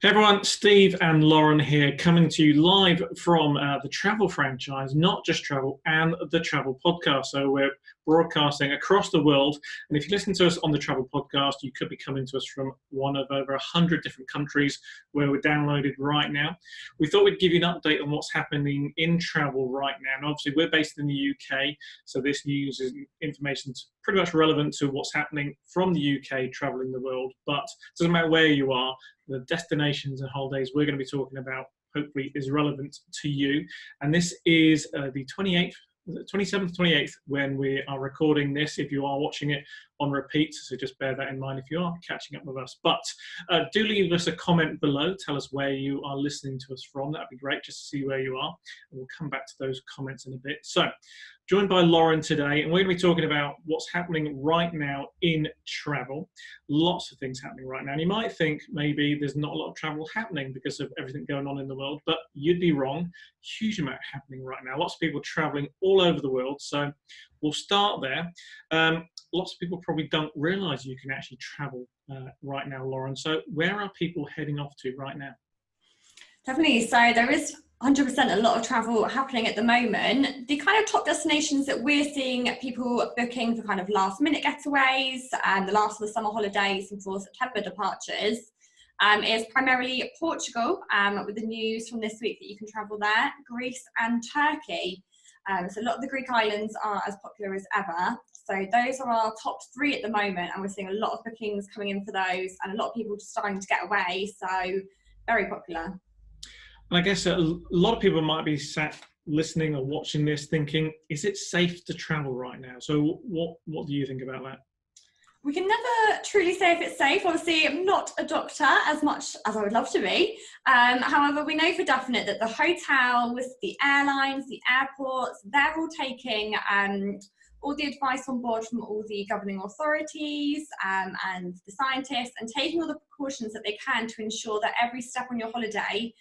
Hey everyone, Steve and Lauren here, coming to you live from the Travel franchise, Not Just Travel, and the Travel podcast. So we're broadcasting across the world. And if you listen to us on the Travel podcast, you could be coming to us from one of over 100 different countries where we're downloaded right now. We thought we'd give you an update on what's happening in travel right now. And obviously we're based in the UK, so this news is information pretty much relevant to what's happening from the UK traveling the world. But it doesn't matter where you are, the destinations and holidays we're going to be talking about hopefully is relevant to you. And this is the 27th, 28th when we are recording this, if you are watching it on repeat, so just bear that in mind if you are catching up with us. But do leave us a comment below, tell us where you are listening to us from, that'd be great, just to see where you are, and we'll come back to those comments in a bit. So, joined by Lauren today, and we're going to be talking about what's happening right now in travel. Lots of things happening right now, and you might think maybe there's not a lot of travel happening because of everything going on in the world, but you'd be wrong. Huge amount happening right now. Lots of people traveling all over the world, so we'll start there. Lots of people probably don't realize you can actually travel right now, Lauren. So where are people heading off to right now? Definitely. So there is 100% a lot of travel happening at the moment. The kind of top destinations that we're seeing people booking for kind of last minute getaways and the last of the summer holidays and for September departures is primarily Portugal, with the news from this week that you can travel there, Greece and Turkey. So a lot of the Greek islands are as popular as ever. So those are our top three at the moment, and we're seeing a lot of bookings coming in for those and a lot of people just starting to get away. So very popular. And I guess a lot of people might be sat listening or watching this thinking, is it safe to travel right now? So what do you think about that? We can never truly say if it's safe. Obviously, I'm not a doctor as much as I would love to be. However, we know for definite that the hotels, the airlines, the airports, they're all taking all the advice on board from all the governing authorities and the scientists, and taking all the precautions that they can to ensure that every step on your holiday,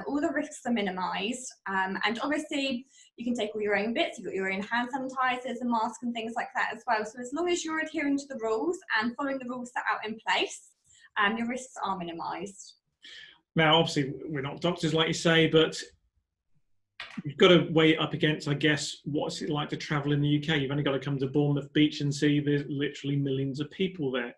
all the risks are minimised. And obviously, you can take all your own bits. You've got your own hand sanitizers and masks and things like that as well. So as long as you're adhering to the rules and following the rules set out in place, your risks are minimised. Now, obviously, we're not doctors, like you say, but you've got to weigh it up against, I guess, what's it like to travel in the UK? You've only got to come to Bournemouth Beach and see there's literally millions of people there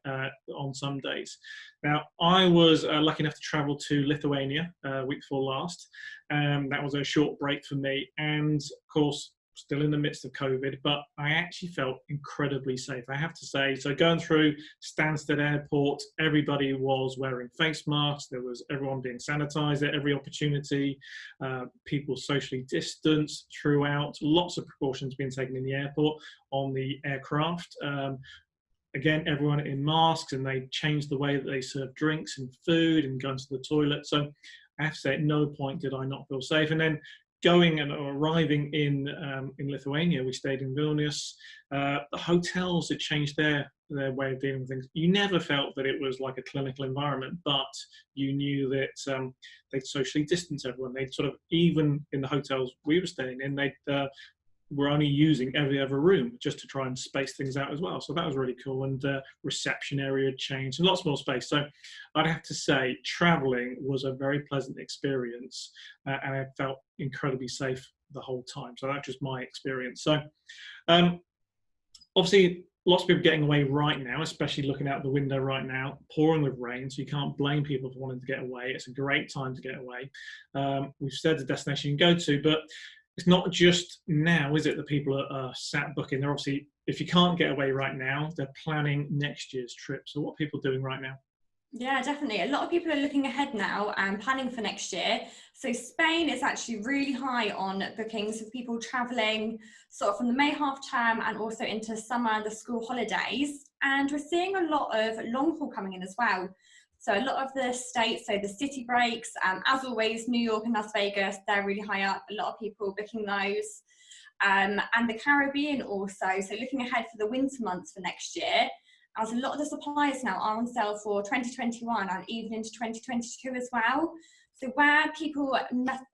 on some days. Now, I was lucky enough to travel to Lithuania week before last. That was a short break for me. And of course, still in the midst of COVID, but I actually felt incredibly safe, I have to say. So going through Stansted Airport, everybody was wearing face masks. There was everyone being sanitized at every opportunity. People socially distanced throughout. Lots of precautions being taken in the airport, on the aircraft. Again, everyone in masks, and they changed the way that they serve drinks and food and going to the toilet. So I have to say, at no point did I not feel safe. And then going and arriving in Lithuania, we stayed in Vilnius. The hotels had changed their way of dealing with things. You never felt that it was like a clinical environment, but you knew that they'd socially distance everyone. They'd sort of, even in the hotels we were staying in, they were only using every other room just to try and space things out as well. So that was really cool. And reception area had changed and lots more space. So I'd have to say traveling was a very pleasant experience, and I felt incredibly safe the whole time. So that's just my experience. So obviously lots of people getting away right now, especially looking out the window right now, pouring with rain. So you can't blame people for wanting to get away. It's a great time to get away. We've said the destination you can go to, but it's not just now, is it, that people are sat booking? They're obviously, if you can't get away right now, they're planning next year's trip. So what are people doing right now? Yeah, definitely. A lot of people are looking ahead now and planning for next year. So Spain is actually really high on bookings of people traveling sort of from the May half term and also into summer, the school holidays. And we're seeing a lot of long haul coming in as well. So a lot of the states, so the city breaks, as always, New York and Las Vegas, they're really high up. A lot of people booking those. And the Caribbean also. So looking ahead for the winter months for next year, as a lot of the suppliers now are on sale for 2021 and even into 2022 as well. So where people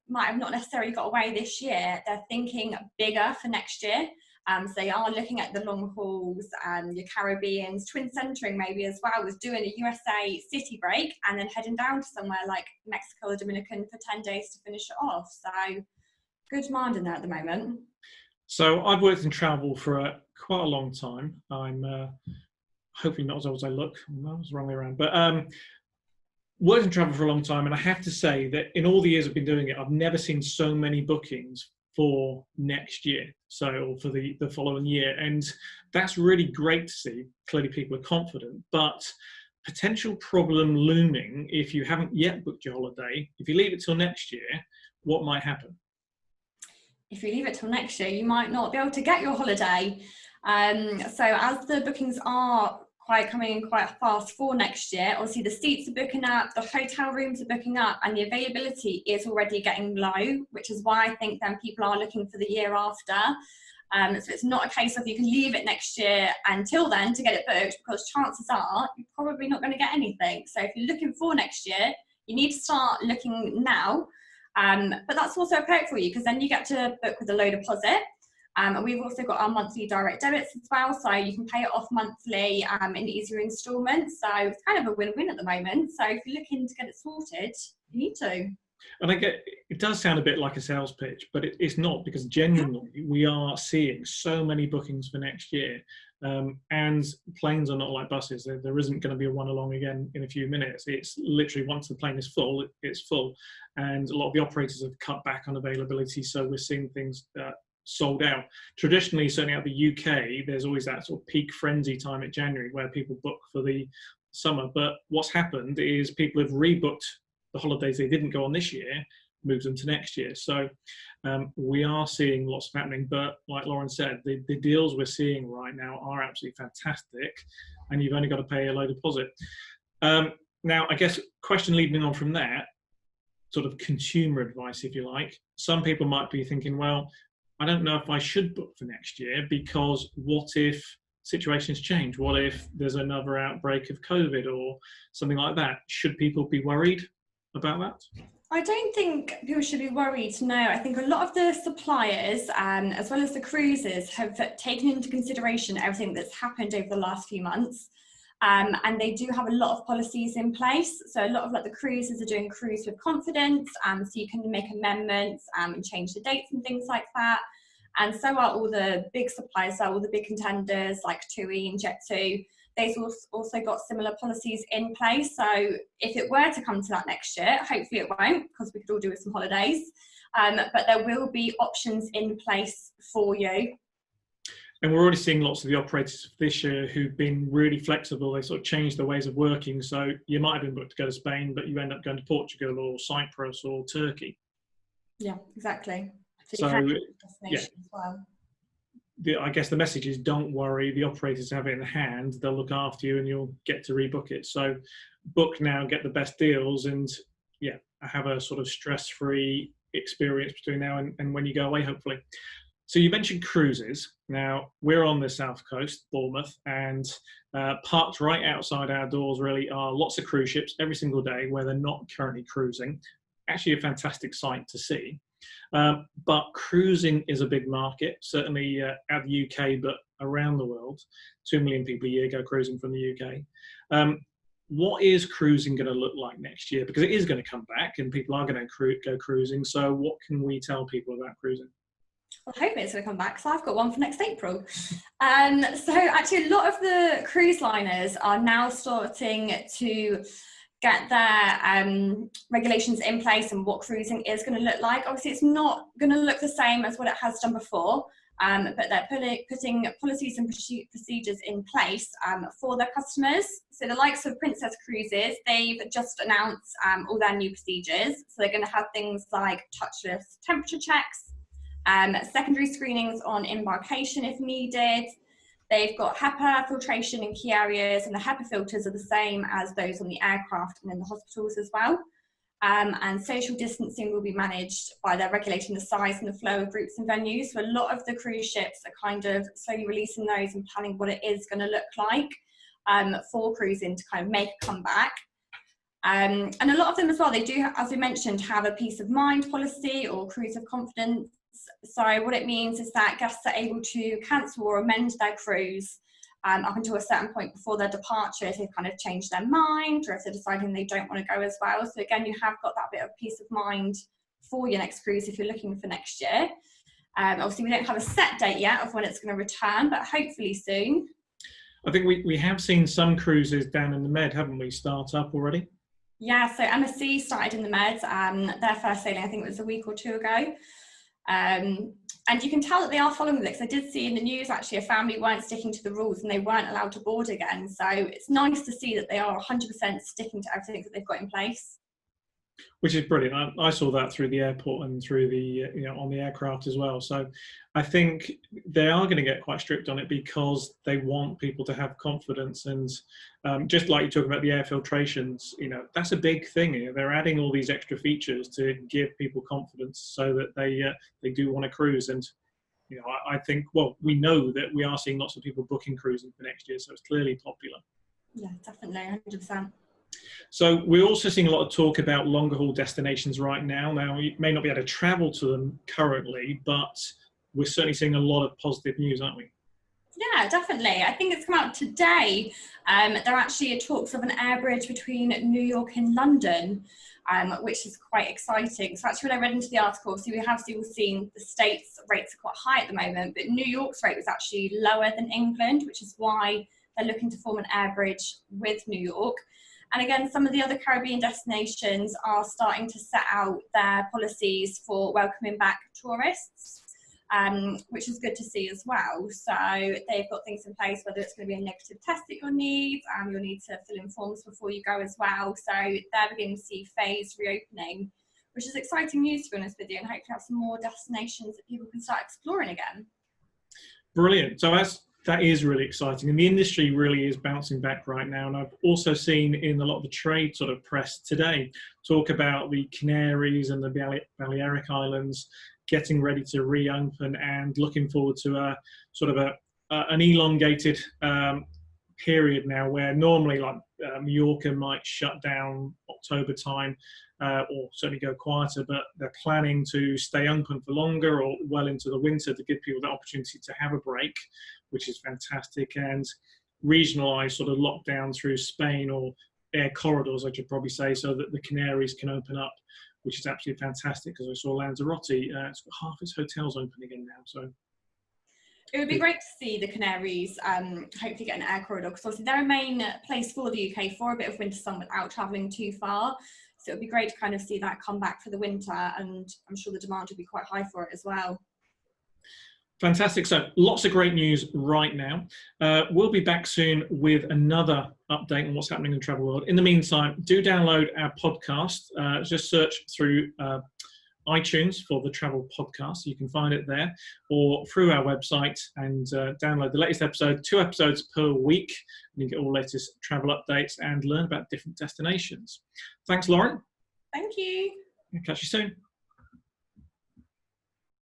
might have not necessarily got away this year, they're thinking bigger for next year. So they are looking at the long hauls, your Caribbeans, twin centering maybe as well, was doing a USA city break and then heading down to somewhere like Mexico or Dominican for 10 days to finish it off. So good demand in there at the moment. So I've worked in travel for quite a long time. I'm hopefully not as old as I look. No, I was the wrong way around. But worked in travel for a long time, and I have to say that in all the years I've been doing it, I've never seen so many bookings for next year, or for the following year. And that's really great to see. Clearly people are confident, but potential problem looming if you haven't yet booked your holiday. If you leave it till next year, what might happen? If you leave it till next year, you might not be able to get your holiday. So as the bookings are coming in quite fast for next year, obviously the seats are booking up, the hotel rooms are booking up, and the availability is already getting low, which is why I think then people are looking for the year after. So it's not a case of you can leave it next year until then to get it booked, because chances are you're probably not going to get anything. So if you're looking for next year, you need to start looking now. But that's also a perk for you, because then you get to book with a low deposit. And we've also got our monthly direct debits as well, so you can pay it off monthly in easier instalments. So it's kind of a win-win at the moment. So if you're looking to get it sorted, you need to. And it does sound a bit like a sales pitch, but it's not, because genuinely we are seeing so many bookings for next year. And planes are not like buses. There isn't going to be a one along again in a few minutes. It's literally, once the plane is full, it's full. And a lot of the operators have cut back on availability, so we're seeing things sold out. Traditionally, certainly out of the UK, there's always that sort of peak frenzy time at January where people book for the summer. But what's happened is people have rebooked the holidays they didn't go on this year, moved them to next year. So we are seeing lots of happening. But like Lauren said, the deals we're seeing right now are absolutely fantastic, and you've only got to pay a low deposit. Now, I guess question leading on from that, sort of consumer advice, if you like. Some people might be thinking, well, I don't know if I should book for next year, because what if situations change? What if there's another outbreak of COVID or something like that? Should people be worried about that? I don't think people should be worried, no. I think a lot of the suppliers, as well as the cruises, have taken into consideration everything that's happened over the last few months. And they do have a lot of policies in place. So a lot of the cruises are doing cruise with confidence, so you can make amendments and change the dates and things like that. And so are all the big suppliers, so all the big contenders like TUI and Jet2. They've also got similar policies in place. So if it were to come to that next year, hopefully it won't, because we could all do with some holidays. But there will be options in place for you. And we're already seeing lots of the operators this year who've been really flexible. They sort of changed their ways of working. So you might have been booked to go to Spain, but you end up going to Portugal or Cyprus or Turkey. Yeah, exactly. So yeah, as well. I guess the message is, don't worry. The operators have it in hand. They'll look after you, and you'll get to rebook it. So book now, get the best deals, and yeah, have a sort of stress-free experience between now and when you go away, hopefully. So you mentioned cruises. Now, we're on the south coast, Bournemouth, and parked right outside our doors really are lots of cruise ships every single day where they're not currently cruising. Actually a fantastic sight to see. But cruising is a big market, certainly out of the UK, but around the world. 2 million people a year go cruising from the UK. What is cruising going to look like next year? Because it is going to come back and people are going to go cruising. So what can we tell people about cruising? Well, I hope it's going to come back, so I've got one for next April. So actually a lot of the cruise liners are now starting to get their regulations in place and what cruising is going to look like. Obviously, it's not going to look the same as what it has done before, but they're putting policies and procedures in place for their customers. So the likes of Princess Cruises, they've just announced all their new procedures. So they're going to have things like touchless temperature checks, secondary screenings on embarkation if needed. They've got HEPA filtration in key areas, and the HEPA filters are the same as those on the aircraft and in the hospitals as well. And social distancing will be managed by their regulating the size and the flow of groups and venues. So a lot of the cruise ships are kind of slowly releasing those and planning what it is going to look like for cruising to kind of make a comeback. And a lot of them as well, they do, as we mentioned, have a peace of mind policy or cruise of confidence. So what it means is that guests are able to cancel or amend their cruise up until a certain point before their departure if they've kind of changed their mind or if they're deciding they don't want to go as well. So again, you have got that bit of peace of mind for your next cruise if you're looking for next year. Obviously, we don't have a set date yet of when it's going to return, but hopefully soon. I think we have seen some cruises down in the Med, haven't we, start up already? Yeah, so MSC started in the Med. Their first sailing, I think, was a week or two ago. And you can tell that they are following this. I did see in the news, actually, a family weren't sticking to the rules and they weren't allowed to board again. So it's nice to see that they are 100% sticking to everything that they've got in place. Which is brilliant. I saw that through the airport and through the, on the aircraft as well. So I think they are going to get quite strict on it because they want people to have confidence. And just like you talk about the air filtrations, that's a big thing. They're adding all these extra features to give people confidence so that they do want to cruise. And, I think, well, we know that we are seeing lots of people booking cruising for next year. So it's clearly popular. Yeah, definitely, 100%. So we're also seeing a lot of talk about longer haul destinations right now. Now, you may not be able to travel to them currently, but we're certainly seeing a lot of positive news, aren't we? Yeah, definitely. I think it's come out today. There actually are talks of an air bridge between New York and London, which is quite exciting. So actually when I read into the article, so we have still seen the States rates are quite high at the moment, but New York's rate was actually lower than England, which is why they're looking to form an air bridge with New York. And again, some of the other Caribbean destinations are starting to set out their policies for welcoming back tourists, which is good to see as well. So they've got things in place, whether it's going to be a negative test that you'll need, you'll need to fill in forms before you go as well. So they're beginning to see phased reopening, which is exciting news, to be honest with you, and hopefully have some more destinations that people can start exploring again. Brilliant. So that is really exciting, and the industry really is bouncing back right now. And I've also seen in a lot of the trade sort of press today talk about the Canaries and the Balearic Islands getting ready to reopen and looking forward to a sort of an elongated period now, where normally like Mallorca might shut down October time or certainly go quieter, but they're planning to stay open for longer or well into the winter to give people the opportunity to have a break, which is fantastic. And regionalised sort of lockdown through Spain, or air corridors, I should probably say, so that the Canaries can open up, which is absolutely fantastic. Because I saw Lanzarote, it's got half its hotels open again now. So it would be great to see the Canaries hopefully get an air corridor, because obviously they're a main place for the UK for a bit of winter sun without travelling too far. So it would be great to kind of see that come back for the winter, and I'm sure the demand would be quite high for it as well. Fantastic. So lots of great news right now. We'll be back soon with another update on what's happening in the travel world. In the meantime, do download our podcast. Just search through iTunes for the Travel Podcast. You can find it there, or through our website, and download the latest episode, 2 episodes per week. And you get all the latest travel updates and learn about different destinations. Thanks, Lauren. Thank you. Catch you soon.